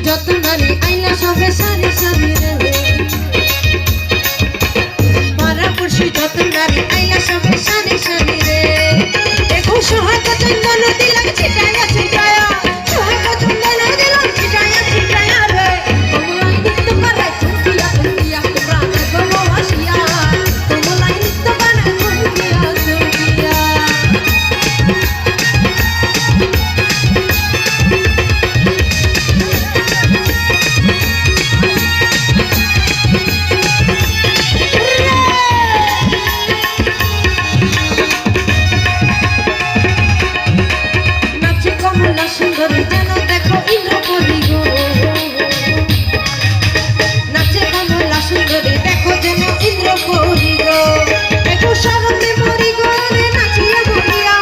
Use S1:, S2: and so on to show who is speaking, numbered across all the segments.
S1: যত নারী আইলা সবে সারি সারি রে পাড়াপড়শি যত নারী আইলা সবে সারি সারি রে দেখো সোহাগ চন্দন দিলাম ছিটায়া ছিটায়া সোহাগ চন্দন দিলাম ছিটায়া ছিটায়া রে কমলাই নিত্য করে ঝুঁকিয়া ঝুঁকিয়া তোমরা দেখো আসিয়া কমলাই নিত্য করে ঝুঁকিয়া ঝুঁকিয়া সুন্দরী যেন দেখো ইন্দ্রপরি গো নাচে কমলা সুন্দরী দেখো যেন ইন্দ্রপরি গো দেখো শরতে মরি গো রে নাচিয়া মরিয়া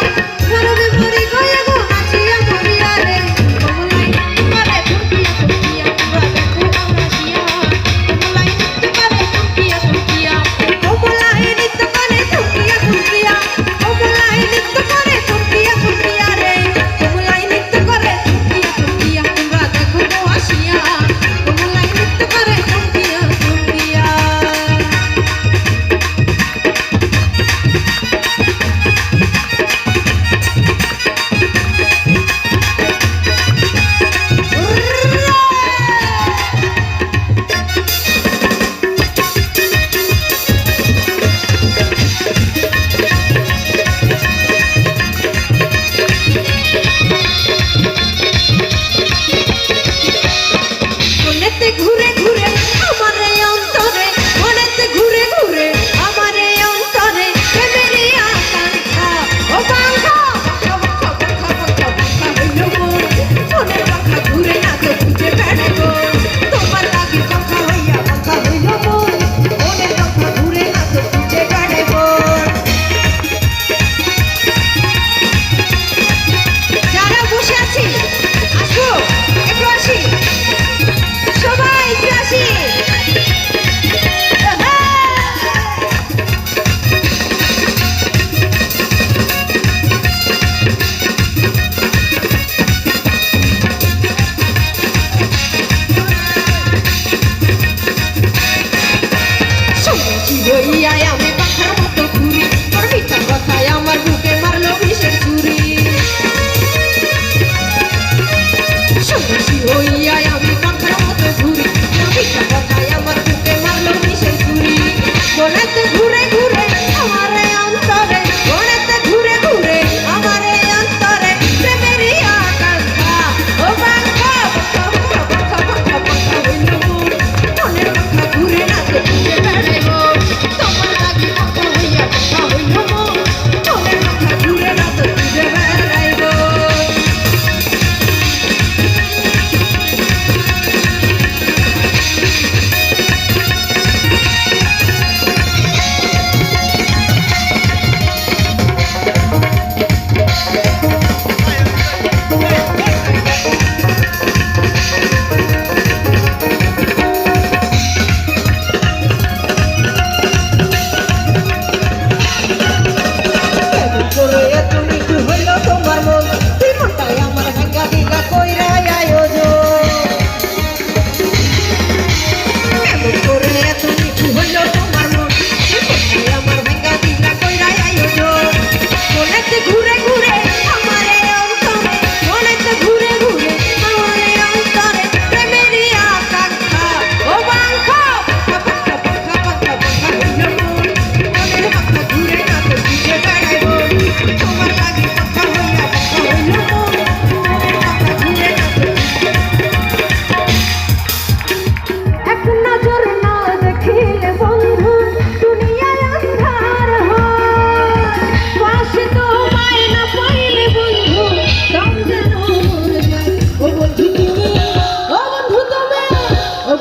S1: শরতে মরি গো গো নাচিয়া মরিয়া রে কমলাই করে ঝুঁকিয়া ঝুঁকিয়া তোমরা দেখো আমাশিয়া কমলাই করে ঝুঁকিয়া ঝুঁকিয়া কমলাই নৃত্য করে ঝুঁকিয়া ঝুঁকিয়া কমলাই নৃত্য করে ঝুঁকিয়া ঝুঁকিয়া রে কমলাই নৃত্য করে ঝুঁকিয়া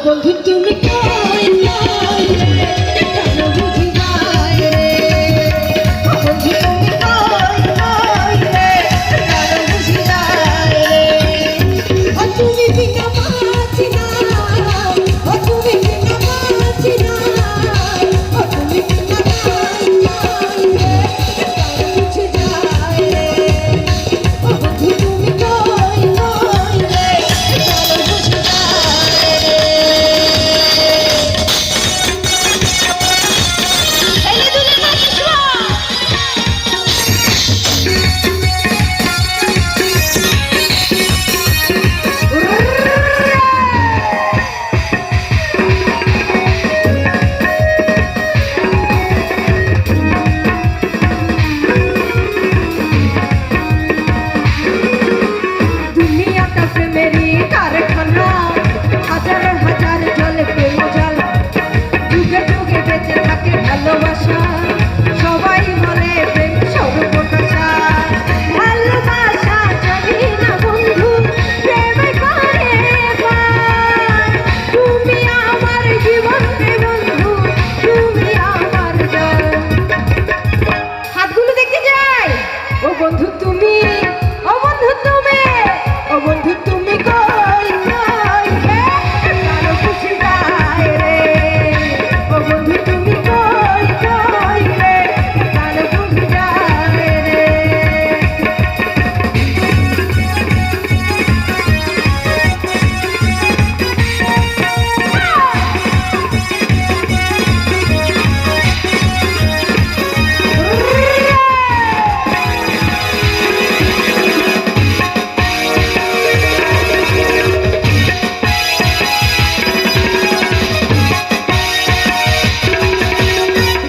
S1: বন্ধু তুমি কই কই রে কেন বুঝি যায় রে ও বন্ধু তুমি কই কই রে কেন বুঝি যায় রে ও তুমি বিনা বাঁচি না ও তুমি বিনা বাঁচি না ও তুমি বিনা কই কই রে কেন বুঝি যায় রে ও বন্ধু তুমি কই কই রে কেন বুঝি যায় রে এলে দুলে মাটিছো দুনিয়াটা প্রেমেরই কারখানা হাজার হাজার জলে প্রেম জ্বালা যুগে যুগে বেঁচে থাকে ভালোবাসা সবাই বলে প্রেম সর্বনাশা ভালোবাসা জানি না বন্ধু প্রেমে করে পার তুমি আমার জীবন রে বন্ধু তুমি আমার জান হাতগুলো দেখতে যাই ও বন্ধু তুমি ও বন্ধু তুমি ও বন্ধু তুমি কই কই রে কারো খুশি যায় রে ও বন্ধু তুমি কই কই রে কারো খুশি যায় রে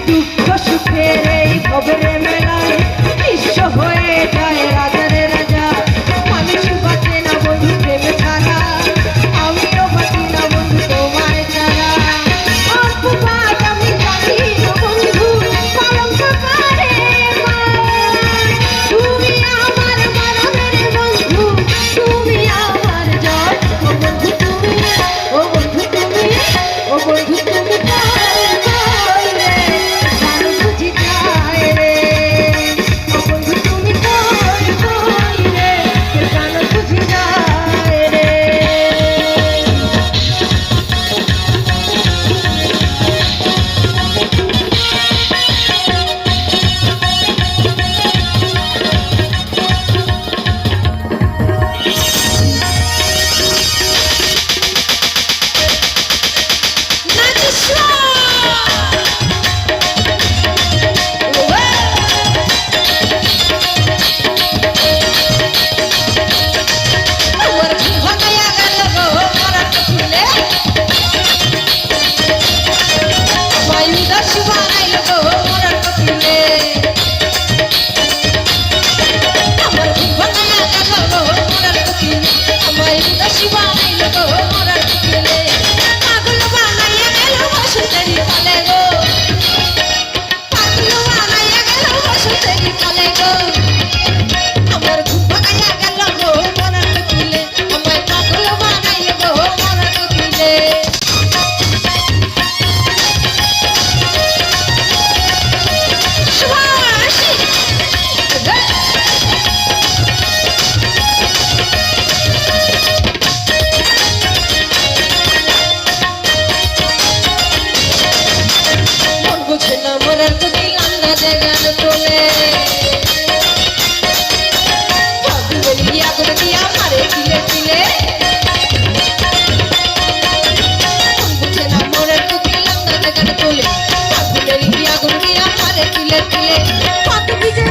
S1: দুঃখ সুখের এই খবরে মেলায় বিশ্ব হয়ে যায় রাজারে রাজা মানুষ বাঁচে না বন্ধু প্রেমে ছাড়া আমিও বাঁচি না বন্ধু তোমায় ছাড়া অল্প বাদ আমি জানি না বন্ধু কলঙ্ক করে তুমি আমার মরণের বন্ধু তুমি আমার জয় ও বন্ধু তুমি ও বন্ধু তুমি ও বন্ধু তুমি কই কই রে কার বুঝি যায় রে ও বন্ধু তুমি কই কই রে কার বুঝি যায় রে আমার ঘুমায়া গেল গো মরা কপিলে আমায় উদাস বানাইল গো মরা কপিলে আমার ঘুমায়া গেল গো মরা কপিলে আমায় উদাস বানাইল গো মরা কপিলে পাগল বানাইয়া গেল বসন্তেরি কালে গো পাগল বানাইয়া গেল বসন্তেরি কালে গো আমার ঘুমায়া গেল গো মরা কপিলে আমায় পাগল বানাইল গো মরা কপিলে সুভাষী মন বুঝে না মরার কোকিল আন্দাজে গান তোলে ফাগুনের বিয়া করে দিয়া মারে তিলে তিলে মন বুঝে না মরার কোকিল আন্দাজে গান তোলে ফাগুনের বিয়া করে দিয়া মারে তিলে তিলে কত বিজে